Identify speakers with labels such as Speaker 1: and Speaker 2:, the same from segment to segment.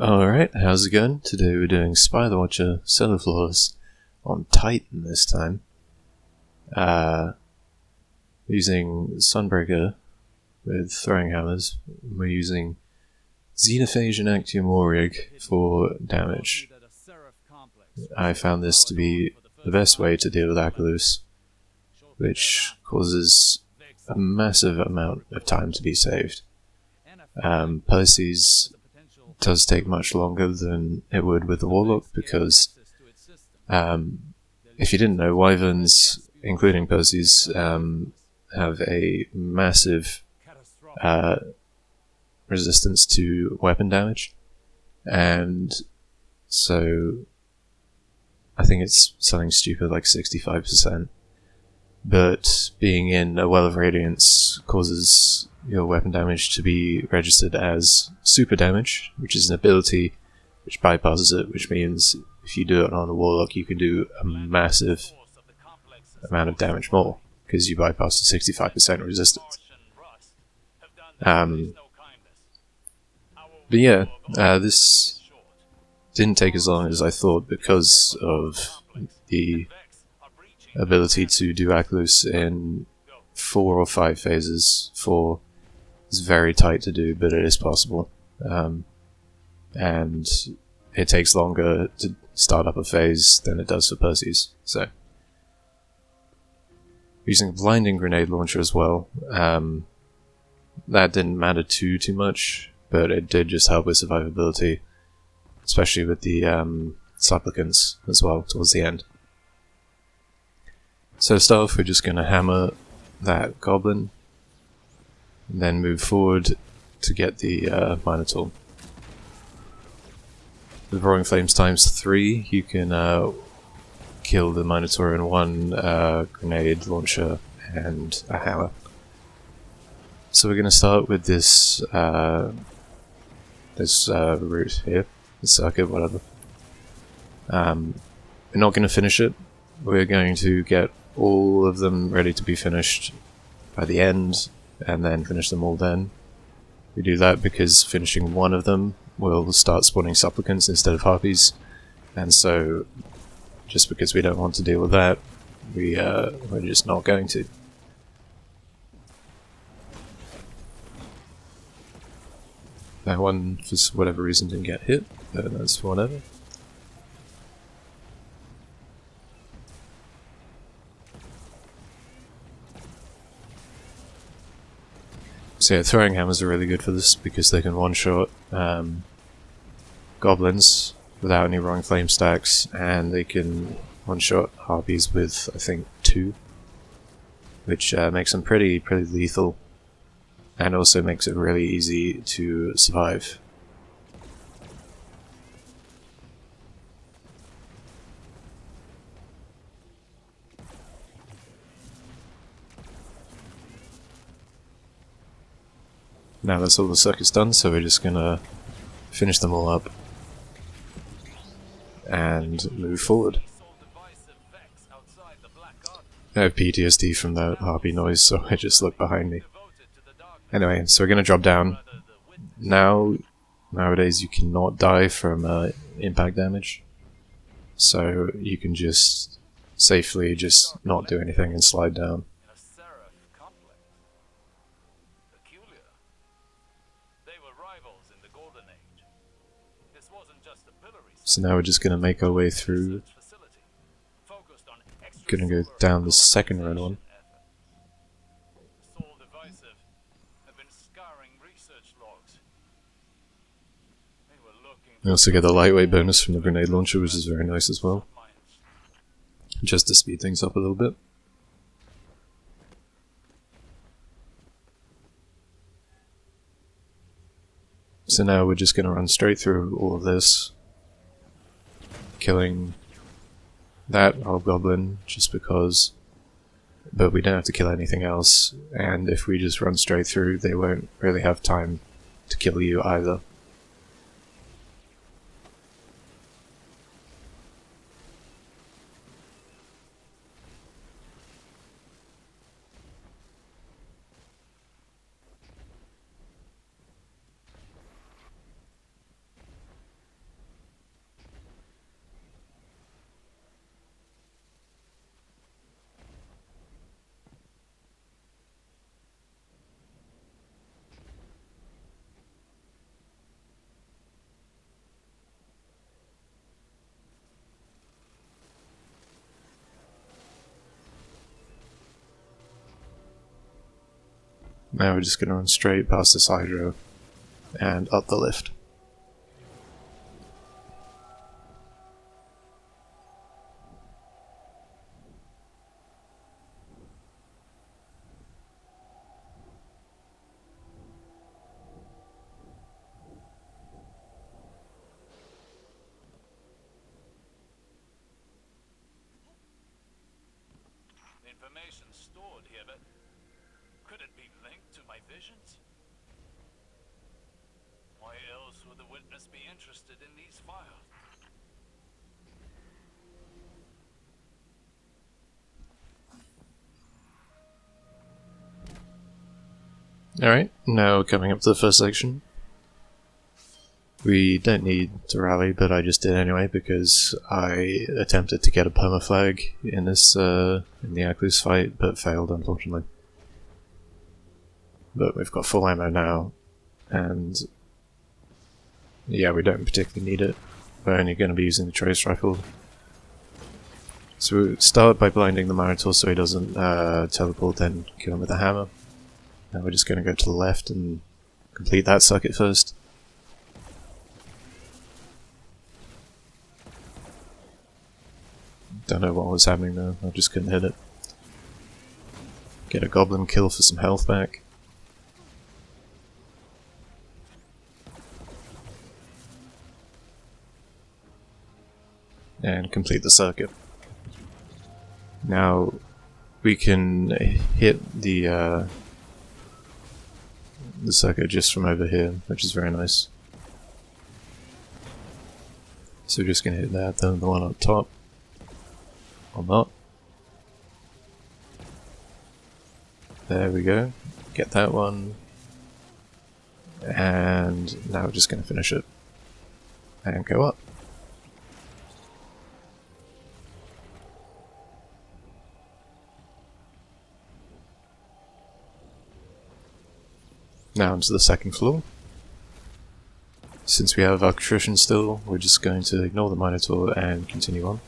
Speaker 1: Alright, how's it going? Today we're doing Spire the Watcher Cellar Floors on Titan this time. Using Sunbreaker with throwing hammers. We're using Xenophage and Actium Warrig for damage. I found this to be the best way to deal with Akelous, which causes a massive amount of time to be saved. Persys does take much longer than it would with the Warlock because, if you didn't know, Wyverns, including Persys, have a massive resistance to weapon damage, and so I think it's something stupid like 65%, but being in a Well of Radiance causes your weapon damage to be registered as super damage, which is an ability which bypasses it, which means if you do it on a Warlock you can do a massive amount of damage more, because you bypass the 65% resistance. But yeah, this didn't take as long as I thought because of the ability to do Akelous in 4 or 5 phases. 4 is very tight to do, but it is possible. And it takes longer to start up a phase than it does for Persys. So, using a blinding grenade launcher as well. That didn't matter too much, but it did just help with survivability, especially with the supplicants as well towards the end. So to start off, we're just going to hammer that goblin, and then move forward to get the Minotaur. With Roaring Flames ×3, you can kill the Minotaur in 1 grenade launcher and a hammer. So we're going to start with this route here, the circuit, whatever. We're not going to finish it. We're going to get all of them ready to be finished by the end, and then finish them all then. We do that because finishing one of them will start spawning supplicants instead of harpies, and so just because we don't want to deal with that, we're just not going to. That one, for whatever reason, didn't get hit, but that's whatever. So yeah, throwing hammers are really good for this because they can one-shot goblins without any Roaring Flame stacks, and they can one-shot harpies with, I think, 2, which makes them pretty lethal, and also makes it really easy to survive. Now that's all the circuit's done, so we're just gonna finish them all up and move forward. I have PTSD from that harpy noise, so I just look behind me. Anyway, so we're gonna drop down. Nowadays you cannot die from impact damage, so you can just safely just not do anything and slide down. So now we're just going to make our way through. Going to go down the second run one. We also get the lightweight bonus from the grenade launcher, which is very nice as well, just to speed things up a little bit. So now we're just going to run straight through all of this, killing that hobgoblin just because, but we don't have to kill anything else, and if we just run straight through, they won't really have time to kill you either. Now we're just going to run straight past this hydro and up the lift.
Speaker 2: Information stored here, but could it be linked to my visions? Why else would the witness be interested in these files?
Speaker 1: Alright, now coming up to the first section. We don't need to rally, but I just did anyway because I attempted to get a permaflag in this in the Akelous fight, but failed unfortunately. But we've got full ammo now, and yeah, we don't particularly need it. We're only going to be using the trace rifle. So we start by blinding the Minotaur so he doesn't teleport, then kill him with a hammer. Now we're just going to go to the left and complete that circuit first. Don't know what was happening there, I just couldn't hit it. Get a goblin kill for some health back. And complete the circuit. Now we can hit the circuit just from over here, which is very nice. So we're just going to hit that, then the one up top. Or not. There we go. Get that one. And now we're just going to finish it. And go up. Now onto the second floor. Since we have attrition still, we're just going to ignore the Minotaur and continue on.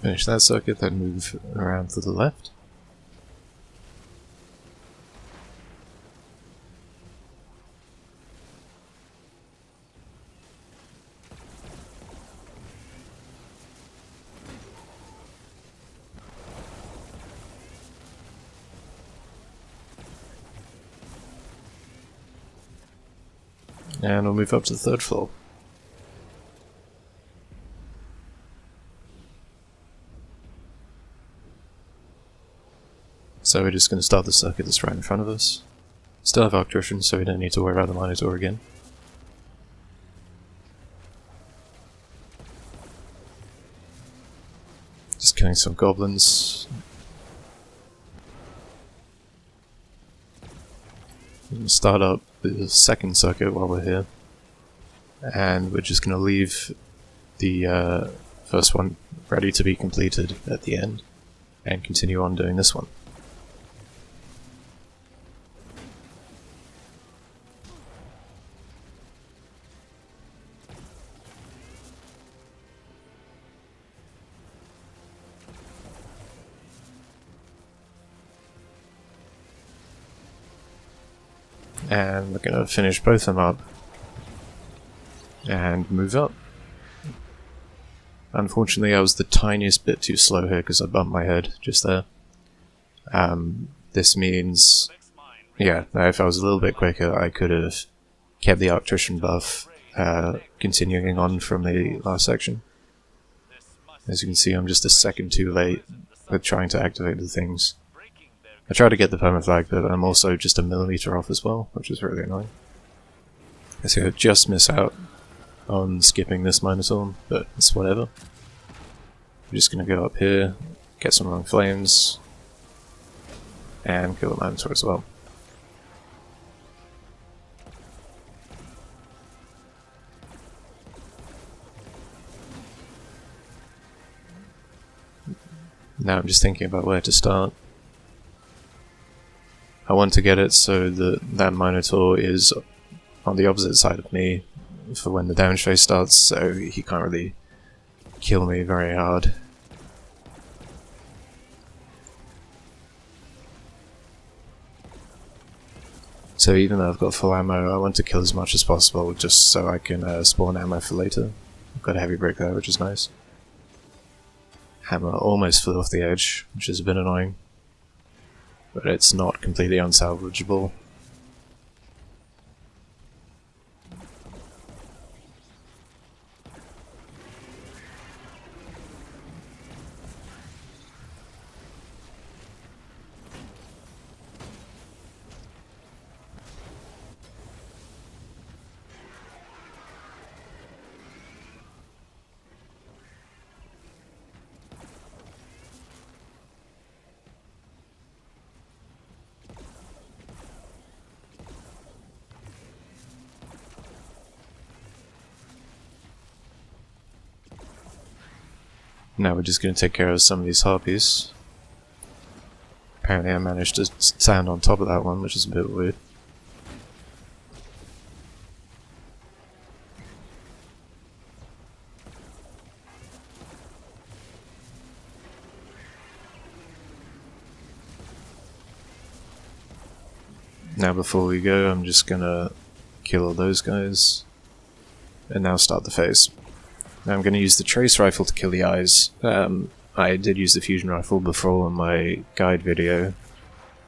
Speaker 1: Finish that circuit, then move around to the left. And we'll move up to the third floor. So we're just going to start the circuit that's right in front of us. Still have attrition, so we don't need to worry about the Minotaur again. Just killing some goblins. We'll start up the second circuit while we're here. And we're just going to leave the first one ready to be completed at the end. And continue on doing this one. And we're going to finish both of them up and move up. Unfortunately, I was the tiniest bit too slow here because I bumped my head just there. This means, yeah, if I was a little bit quicker, I could have kept the attrition buff continuing on from the last section. As you can see, I'm just a second too late with trying to activate the things. I tried to get the permaflag, but I'm also just a millimeter off as well, which is really annoying. So I just miss out on skipping this Minotaur, but it's whatever. I'm just going to go up here, get some wrong flames, and kill the Minotaur as well. Now I'm just thinking about where to start. I want to get it so that that Minotaur is on the opposite side of me for when the damage phase starts, so he can't really kill me very hard. So even though I've got full ammo, I want to kill as much as possible just so I can spawn ammo for later. I've got a heavy brick there, which is nice. Hammer almost flew off the edge, which is a bit annoying. But it's not completely unsalvageable. Now we're just going to take care of some of these harpies. Apparently I managed to stand on top of that one, which is a bit weird. Now before we go, I'm just gonna kill all those guys, and now start the phase. Now I'm going to use the trace rifle to kill the eyes. I did use the fusion rifle before in my guide video,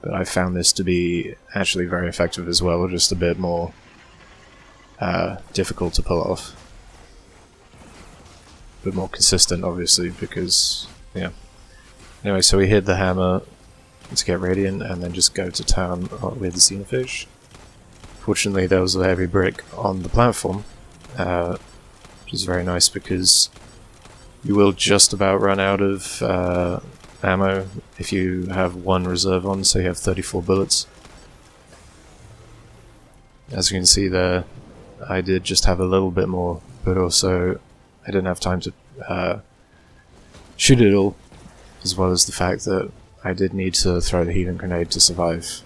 Speaker 1: but I found this to be actually very effective as well, just a bit more difficult to pull off. A bit more consistent, obviously, because, yeah. Anyway, so we hit the hammer to get Radiant, and then just go to town with the Xenofish. Fortunately, there was a heavy brick on the platform, which is very nice because you will just about run out of ammo if you have one reserve on, so you have 34 bullets. As you can see there, I did just have a little bit more, but also I didn't have time to shoot it all, as well as the fact that I did need to throw the healing grenade to survive.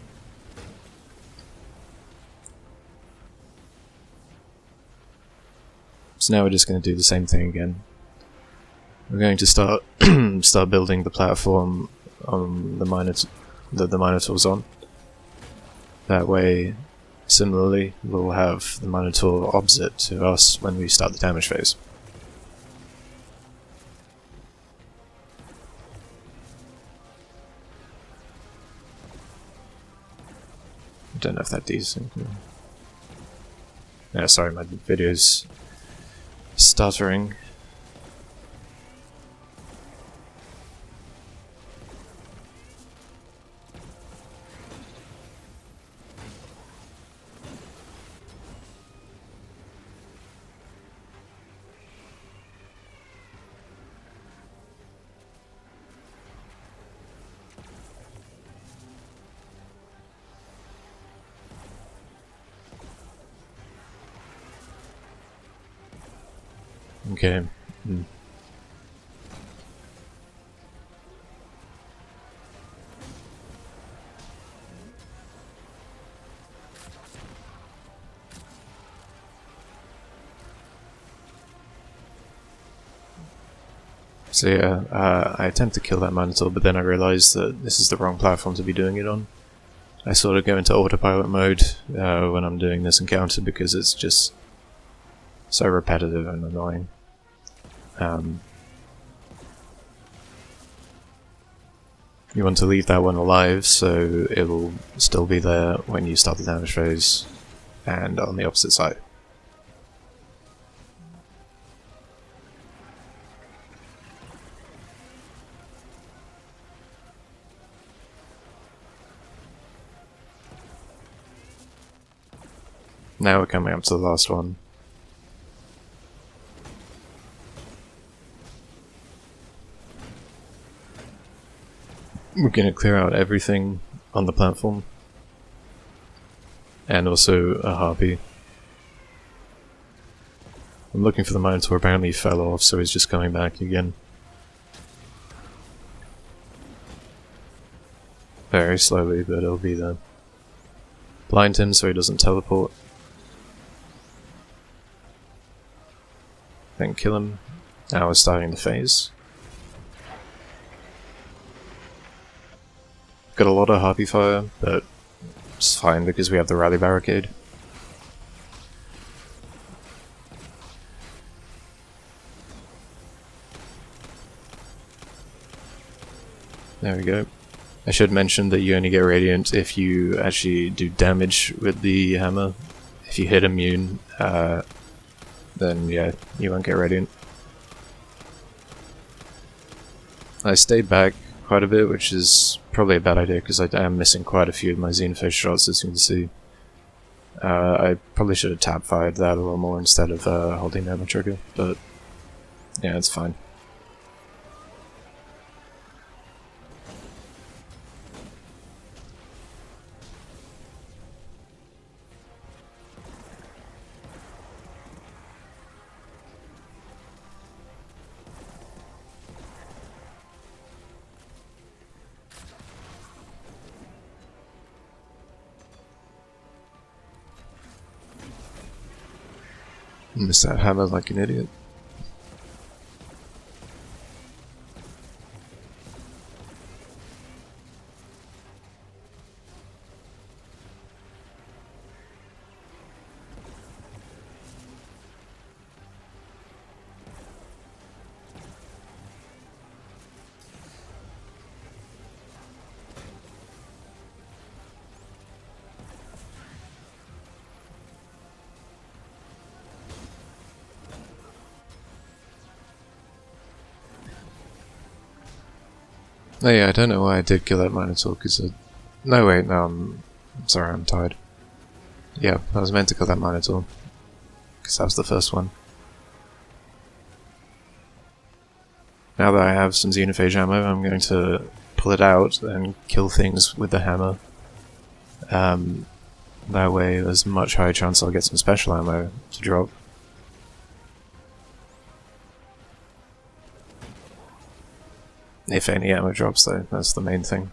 Speaker 1: So now we're just going to do the same thing again. We're going to start start building the platform on the Minotaur's on. That way, similarly, we'll have the Minotaur opposite to us when we start the damage phase. I don't know if that decent. Yeah, sorry, my video's stuttering. Okay. So yeah, I attempt to kill that Minotaur, but then I realised that this is the wrong platform to be doing it on. I sort of go into autopilot mode when I'm doing this encounter because it's just so repetitive and annoying. You want to leave that one alive so it will still be there when you start the damage phase and on the opposite side. Now we're coming up to the last one. We're going to clear out everything on the platform. And also a harpy. I'm looking for the Minotaur, apparently he fell off, so he's just coming back again. Very slowly, but it'll be there. blind him so he doesn't teleport. Then kill him. Now we're starting the phase. Got a lot of Harpy Fire, but it's fine because we have the Rally Barricade. There we go. I should mention that you only get Radiant if you actually do damage with the hammer. If you hit immune, then yeah, you won't get Radiant. I stayed back quite a bit, which is probably a bad idea because I am missing quite a few of my Xenophage shots, as you can see. I probably should have tap-fired that a little more instead of holding down the trigger, but yeah, it's fine. Missed that hammer like an idiot. Oh yeah, I don't know why I did kill that Minotaur, because no wait, no, I'm sorry, I'm tired. Yeah, I was meant to kill that Minotaur, because that was the first one. Now that I have some Xenophage ammo, I'm going to pull it out and kill things with the hammer. That way there's a much higher chance I'll get some special ammo to drop. If any ammo drops though, that's the main thing.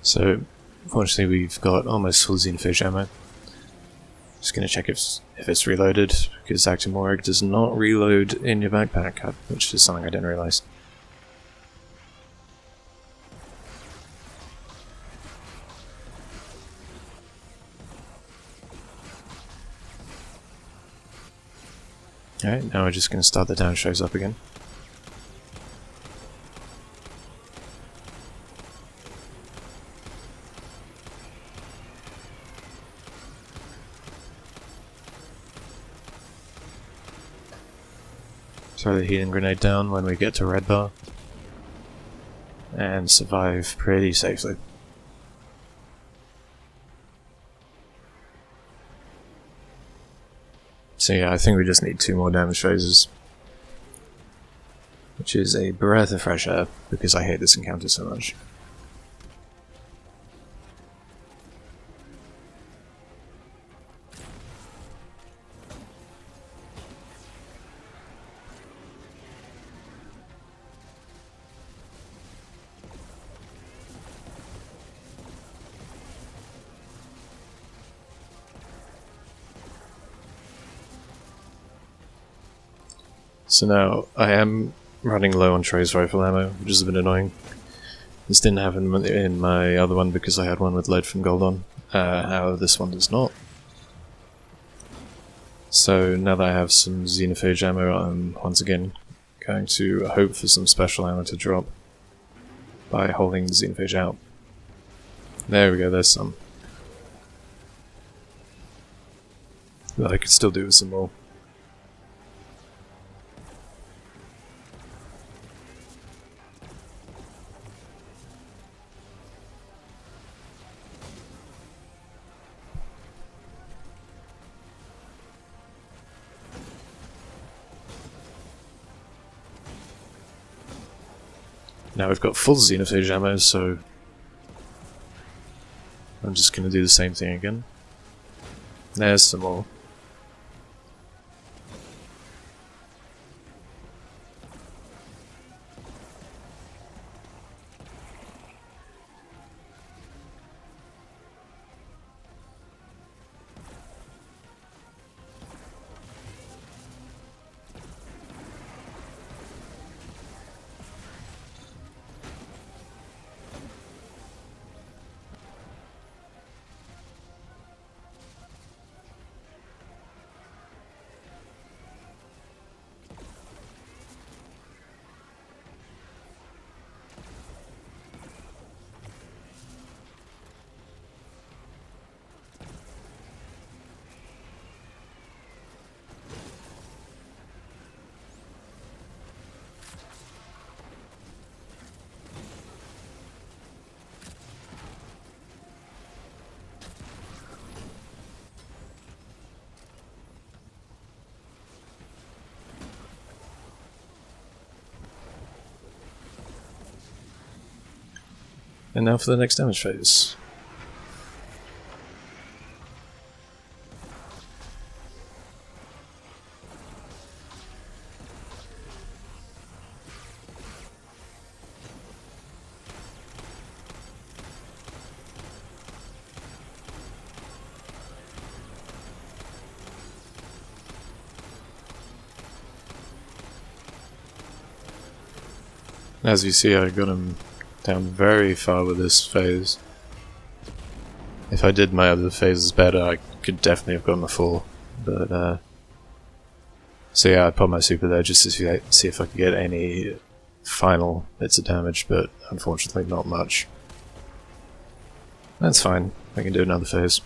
Speaker 1: So, fortunately we've got almost full Xenophage ammo. Just gonna check if it's reloaded, because Actimorag does not reload in your backpack, which is something I didn't realise. Alright, now we're just gonna start the down shows up again. Throw the healing grenade down when we get to red bar, and survive pretty safely. So yeah, I think we just need 2 more damage phases, which is a breath of fresh air, because I hate this encounter so much. So now I am running low on Trace rifle ammo, which is a bit annoying. This didn't happen in my other one because I had one with lead from gold on. However, this one does not. So now that I have some xenophage ammo, I'm once again going to hope for some special ammo to drop by holding the xenophage out. There we go, there's some. But I could still do with some more. Now we've got full xenophage ammo, so I'm just going to do the same thing again. There's some more. And now for the next damage phase. As you see, I got him down very far with this phase. If I did my other phases better, I could definitely have gotten a 4. But, so yeah, I put my super there just to see if I could get any final bits of damage, but unfortunately not much. That's fine, I can do another phase.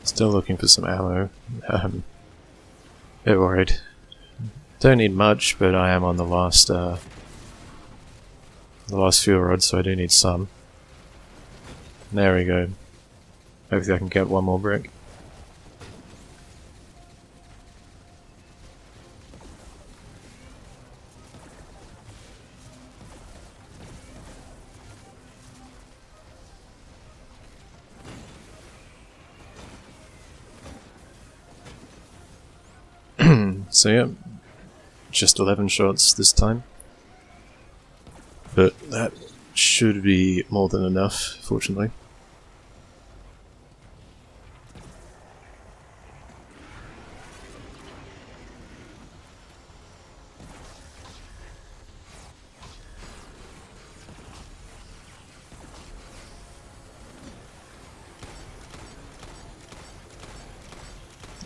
Speaker 1: Still looking for some ammo. Bit worried. Don't need much, but I am on the last fuel rod, so I do need some. There we go. Hopefully I can get one more brick. So yeah, just 11 shots this time. But that should be more than enough, fortunately.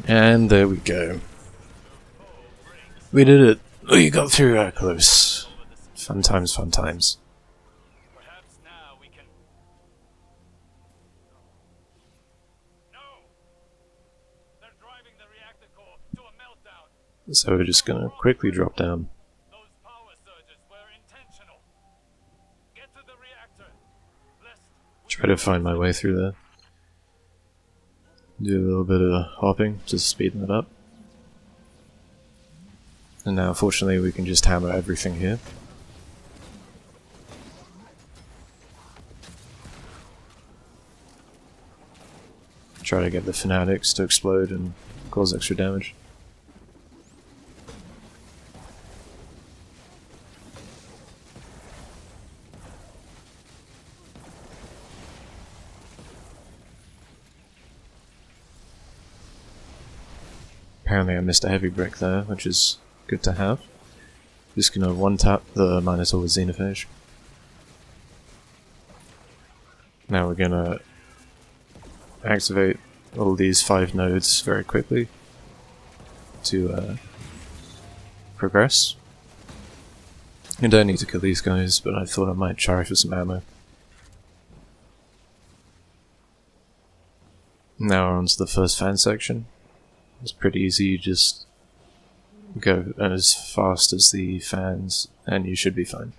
Speaker 1: And there we go. We did it! We got through Akelous. Fun times, fun times.
Speaker 2: Perhaps now we can... No! They're driving the reactor core to a meltdown.
Speaker 1: So we're just gonna quickly drop down.
Speaker 2: Those power surges were intentional. Get to the reactor. Lest
Speaker 1: Try to find my way through there. Do a little bit of hopping to speed that up. And now fortunately we can just hammer everything here. Try to get the fanatics to explode and cause extra damage. Apparently I missed a heavy brick there, which is good to have. Just gonna one-tap the Minotaur with Xenophage. Now we're gonna activate all these 5 nodes very quickly to progress. You don't need to kill these guys, but I thought I might try for some ammo. Now we're on to the first fan section. It's pretty easy, you just go as fast as the fans and you should be fine.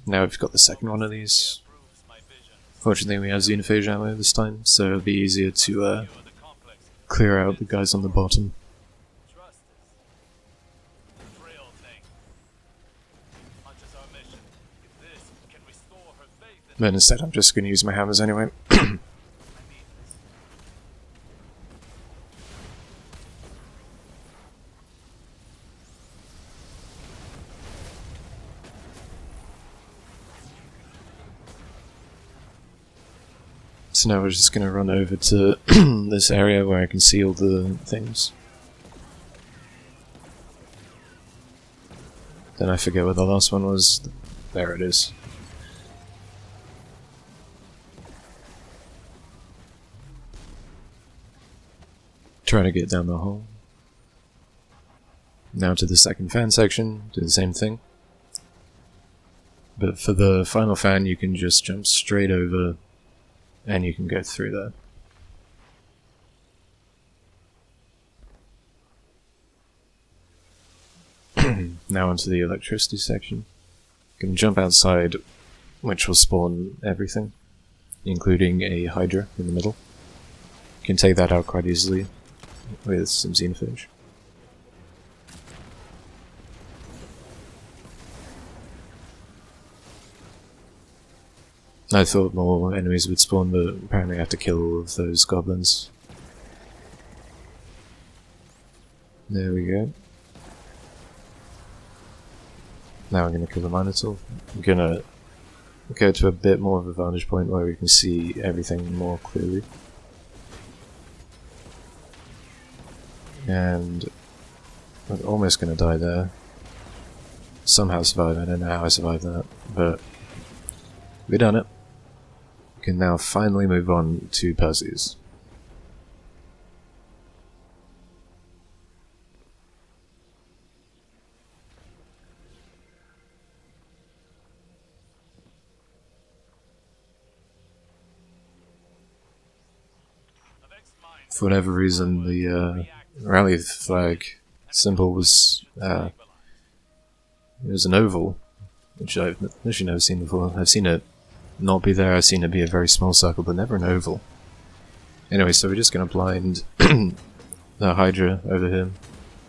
Speaker 1: Now we've got the second one of these. Fortunately we have Xenophage ammo this time, so it'll be easier to clear out the guys on the bottom. But instead I'm just going to use my hammers anyway. So now we're just going to run over to this area where I can see all the things. Then I forget where the last one was. There it is. Try to get down the hole. Now to the second fan section, do the same thing. But for the final fan you can just jump straight over and you can go through there. Now onto the electricity section. You can jump outside, which will spawn everything, including a Hydra in the middle. You can take that out quite easily with some Xenophage. I thought more enemies would spawn, but apparently I have to kill all of those goblins. There we go. Now I'm going to kill the Minotaur. I'm going to go to a bit more of a vantage point where we can see everything more clearly. And I'm almost going to die there. Somehow survived. I don't know how I survived that, but we done it. We can now finally move on to Persys. For whatever reason, the rally flag symbol was it was an oval, which I've literally never seen before. I've seen it not be there, I've seen it be a very small circle, but never an oval. Anyway, so we're just going to blind the Hydra over here,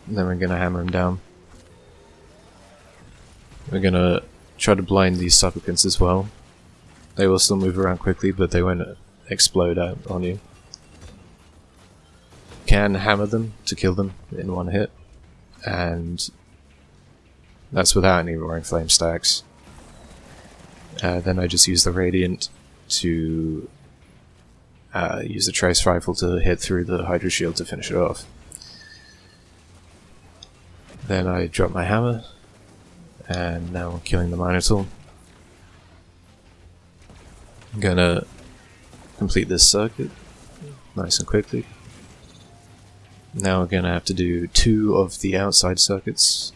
Speaker 1: and then we're going to hammer him down. We're going to try to blind these supplicants as well. They will still move around quickly, but they won't explode out on you. Can hammer them to kill them in one hit, and that's without any Roaring Flame stacks. Then I just use the Radiant to use the Trace Rifle to hit through the Hydra Shield to finish it off. Then I drop my hammer, and now I'm killing the Minotaur. I'm gonna complete this circuit nice and quickly. Now we're gonna have to do 2 of the outside circuits.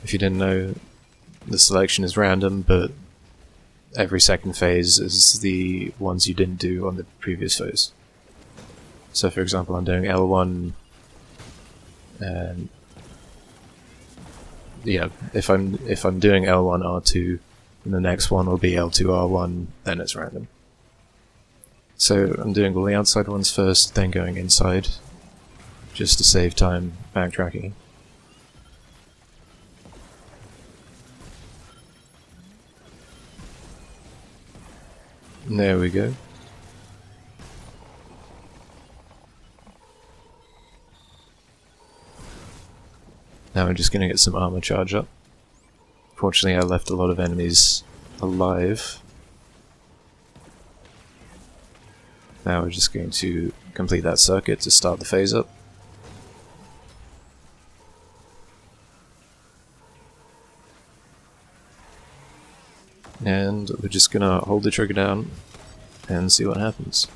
Speaker 1: If you didn't know, the selection is random, but every second phase is the ones you didn't do on the previous phase. So for example, I'm doing L1, and yeah, if I'm doing L1 R2, and the next one will be L2 R1, then it's random. So I'm doing all the outside ones first, then going inside, just to save time backtracking. There we go. Now I'm just going to get some armor charge up. Fortunately, I left a lot of enemies alive. Now we're just going to complete that circuit to start the phase up. And we're just gonna hold the trigger down and see what happens.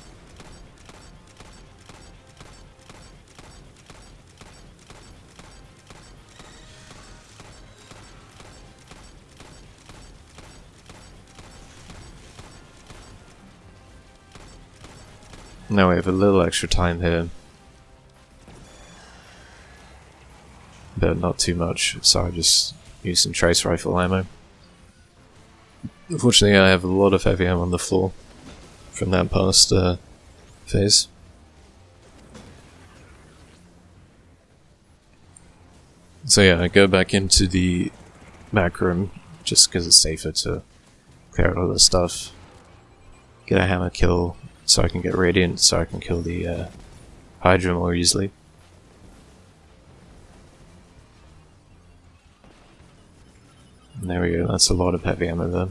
Speaker 1: Now we have a little extra time here, but not too much, so I just use some trace rifle ammo. Unfortunately, I have a lot of heavy ammo on the floor from that past phase. So yeah, I go back into the back room just because it's safer to clear out all this stuff. Get a hammer kill so I can get Radiant, so I can kill the Hydra more easily. And there we go, that's a lot of heavy ammo there.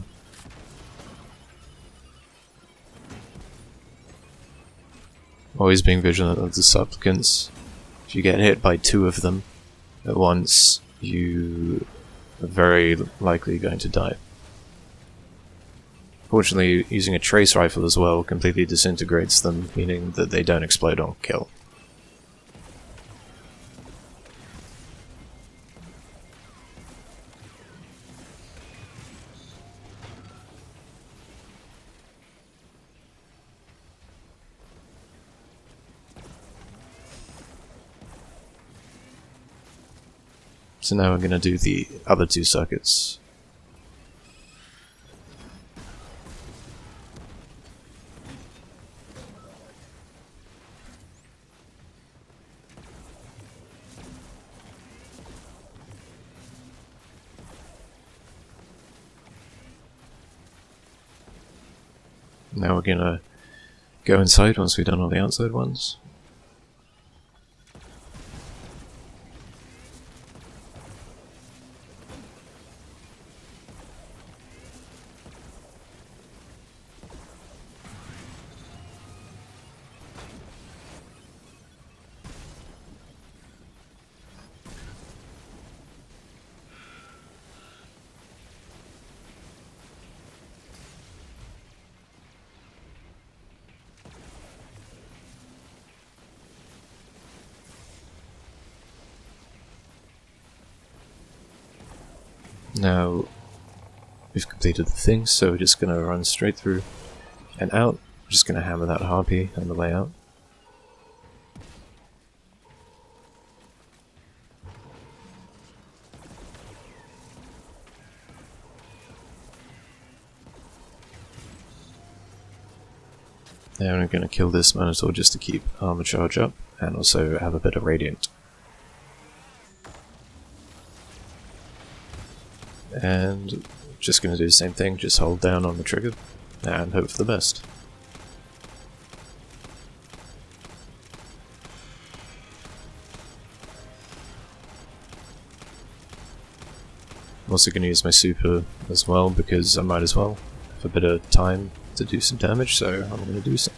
Speaker 1: Always being vigilant of the supplicants. If you get hit by 2 of them at once, you are very likely going to die. Fortunately, using a trace rifle as well completely disintegrates them, meaning that they don't explode on kill. So now we're going to do the other 2 circuits. Now we're going to go inside once we've done all the outside ones. Now we've completed the thing, so we're just going to run straight through and out. We're just going to hammer that harpy on the way out. Now I'm going to kill this Minotaur just to keep armor charge up and also have a bit of Radiant. And just going to do the same thing, just hold down on the trigger and hope for the best. I'm also going to use my super as well, because I might as well have a bit of time to do some damage, so I'm going to do so.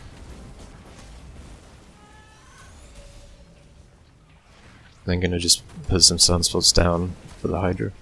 Speaker 1: Then going to just put some sunspots down for the Hydra.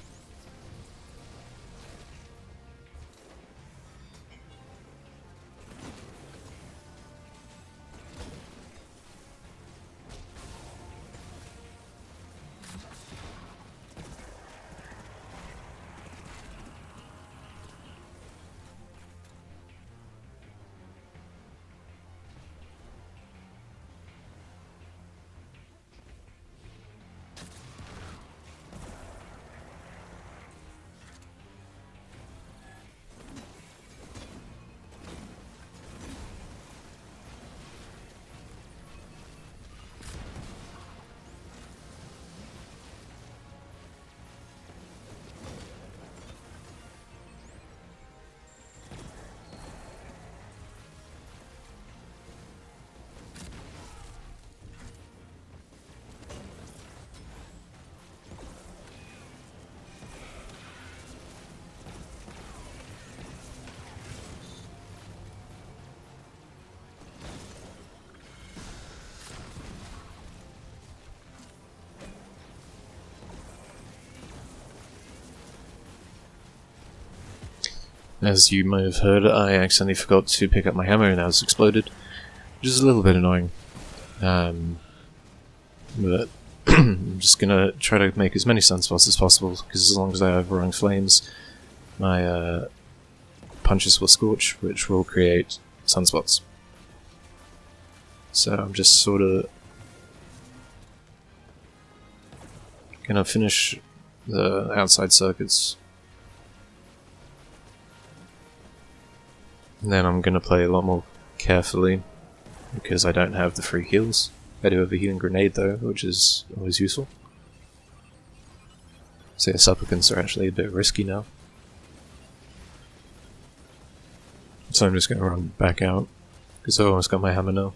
Speaker 1: As you may have heard, I accidentally forgot to pick up my hammer and now it's exploded, which is a little bit annoying. But I'm just gonna try to make as many sunspots as possible, because as long as I have roaring flames, my punches will scorch, which will create sunspots. So I'm just sort of gonna finish the outside circuits. And then I'm gonna play a lot more carefully, because I don't have the free heals. I do have a healing grenade though, which is always useful. So the supplicants are actually a bit risky now. So I'm just gonna run back out, because I almost got my hammer now.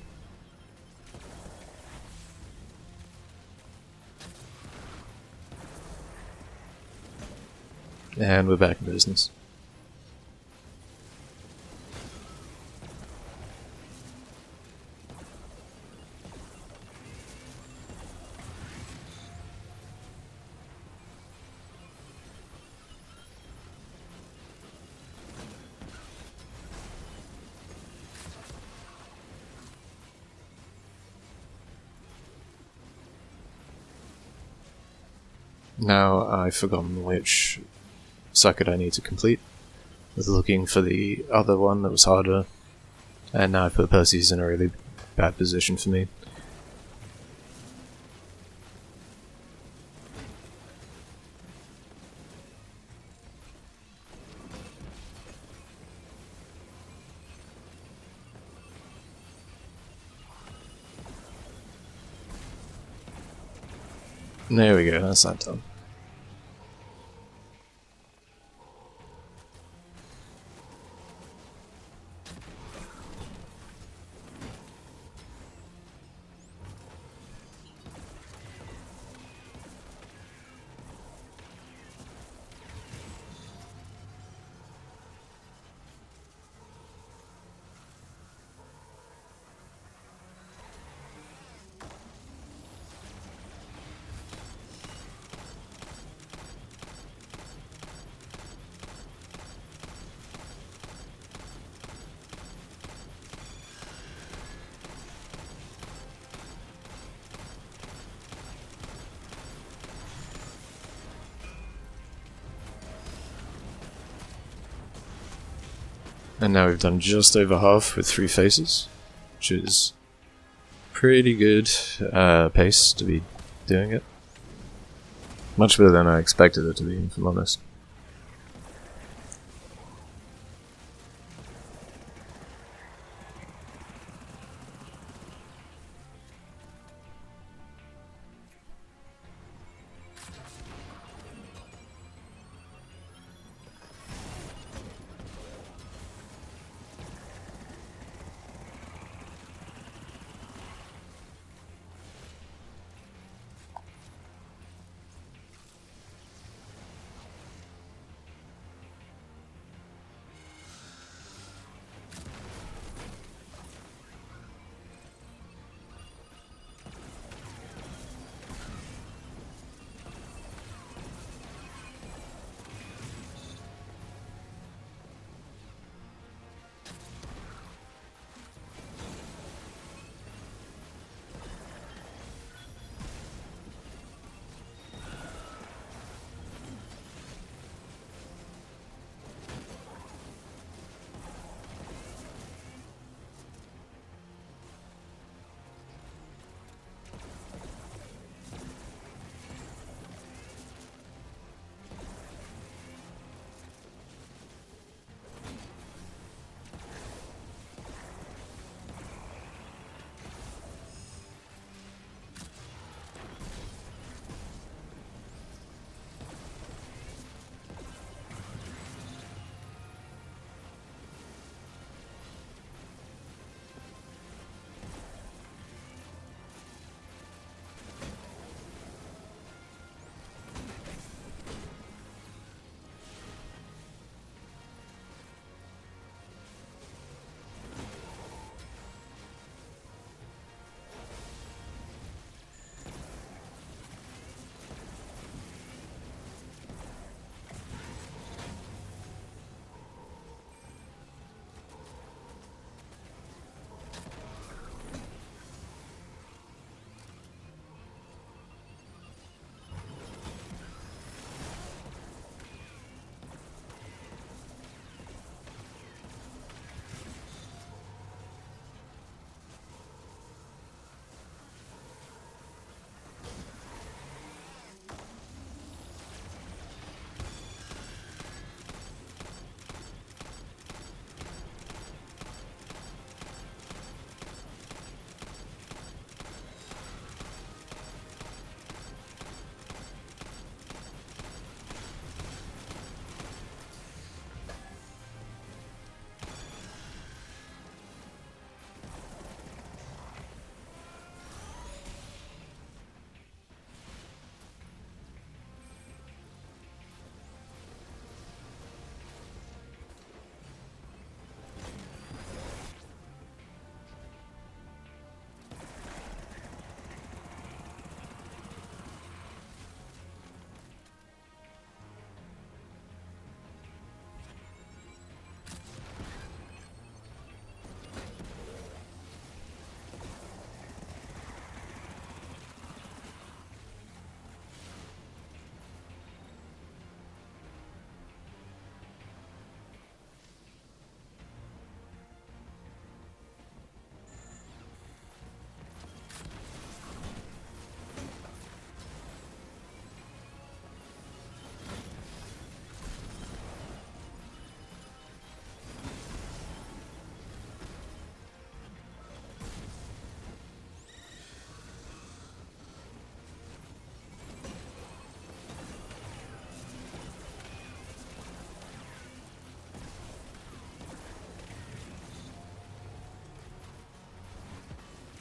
Speaker 1: And we're back in business. Now I've forgotten which circuit I need to complete. I was looking for the other one that was harder, and now I put Persys in a really bad position for me. There we go, that's that done. And now we've done just over half with 3 phases, which is pretty good pace to be doing it. Much better than I expected it to be, if I'm honest.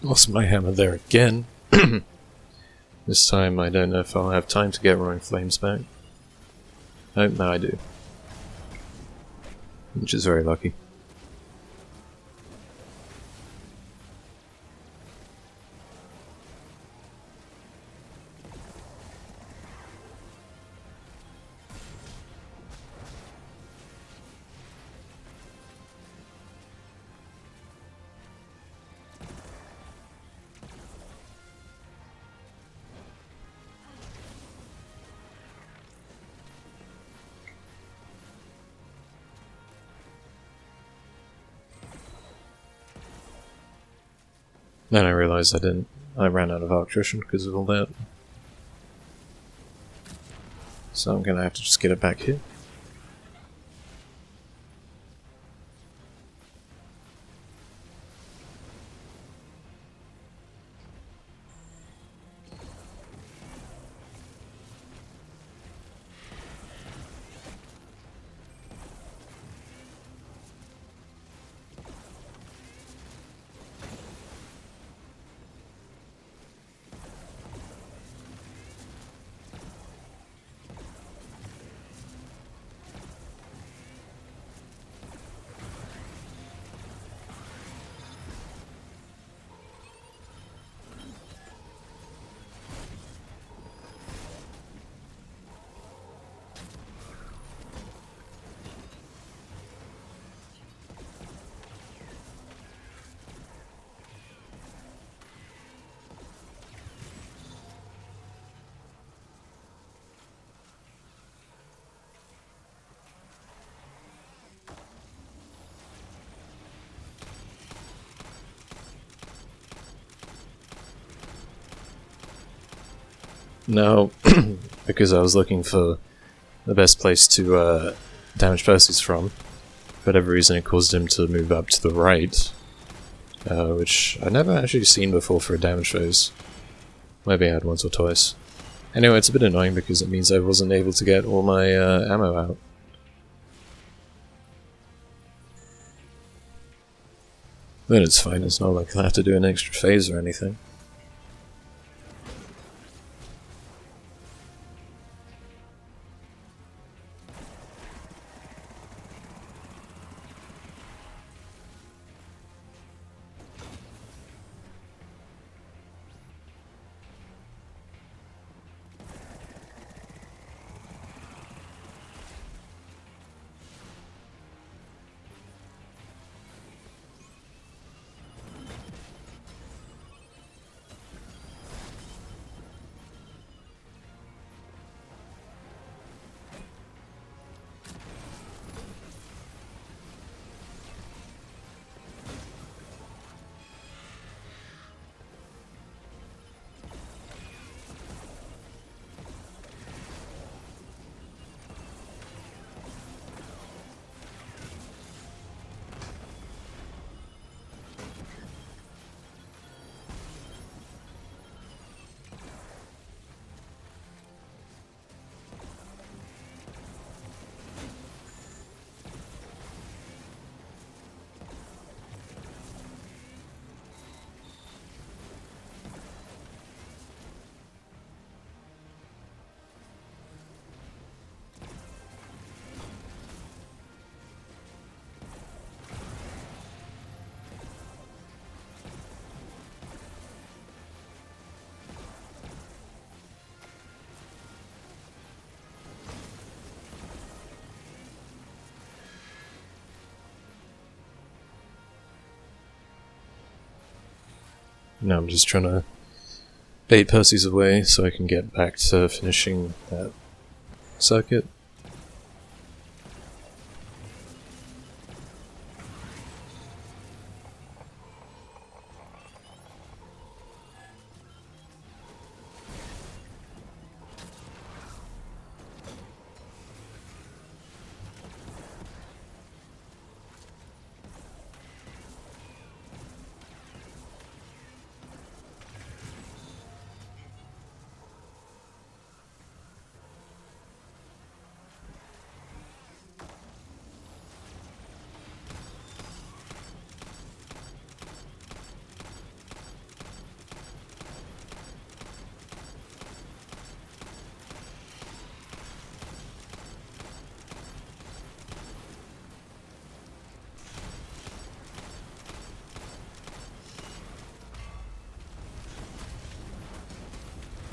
Speaker 1: Lost my hammer there again. This time I don't know if I'll have time to get Roaring Flames back. Oh, no I do. Which is very lucky. Then I realised I ran out of electrician because of all that. So I'm gonna have to just get it back here. Now, because I was looking for the best place to damage Persys from, for whatever reason it caused him to move up to the right, which I'd never actually seen before for a damage phase. Maybe I had once or twice. Anyway, it's a bit annoying because it means I wasn't able to get all my ammo out. But it's fine, it's not like I'll have to do an extra phase or anything. Now I'm just trying to bait Persys away so I can get back to finishing that circuit.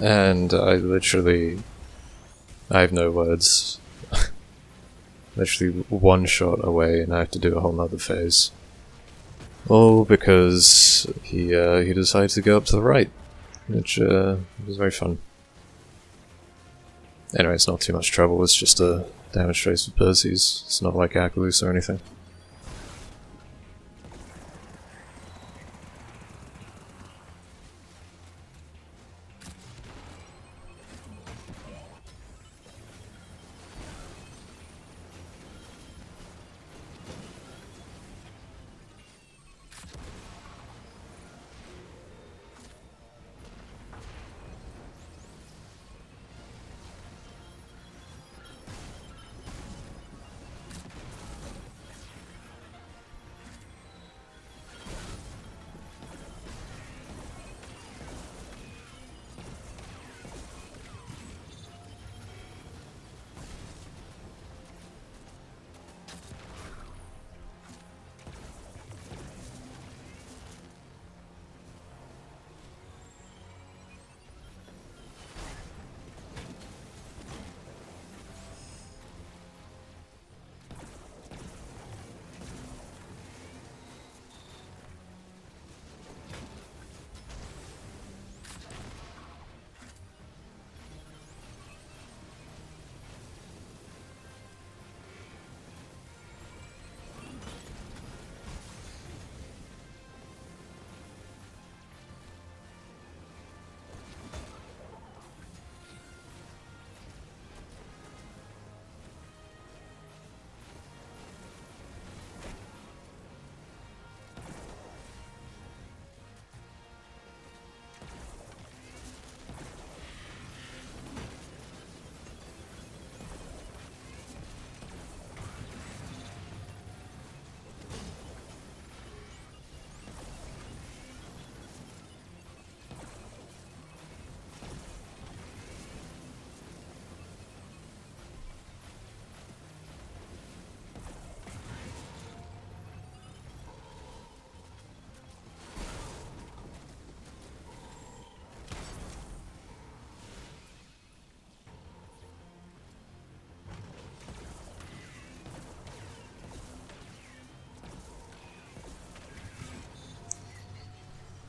Speaker 1: And I have no words. Literally one shot away, and I have to do a whole nother phase. All because he decided to go up to the right, which was very fun. Anyway, it's not too much trouble, it's just a damage trace with Persys. It's not like Akelous or anything.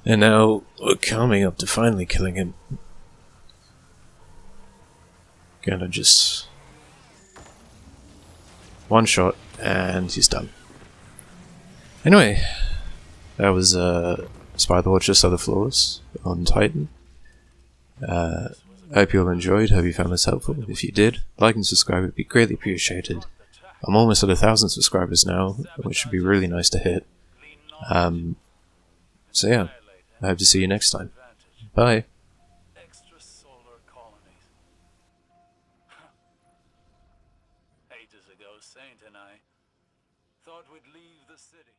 Speaker 1: And now we're coming up to finally killing him. Gonna just one shot and he's done. Anyway, that was Spire the Watcher's Other Flaws on Titan. I hope you all enjoyed, hope you found this helpful. If you did, like and subscribe would be greatly appreciated. I'm almost at 1,000 subscribers now, which would be really nice to hit. So yeah, I hope to see you next time. Bye.
Speaker 2: Extrasolar colonies. Ages ago, Saint and I thought we'd leave the city.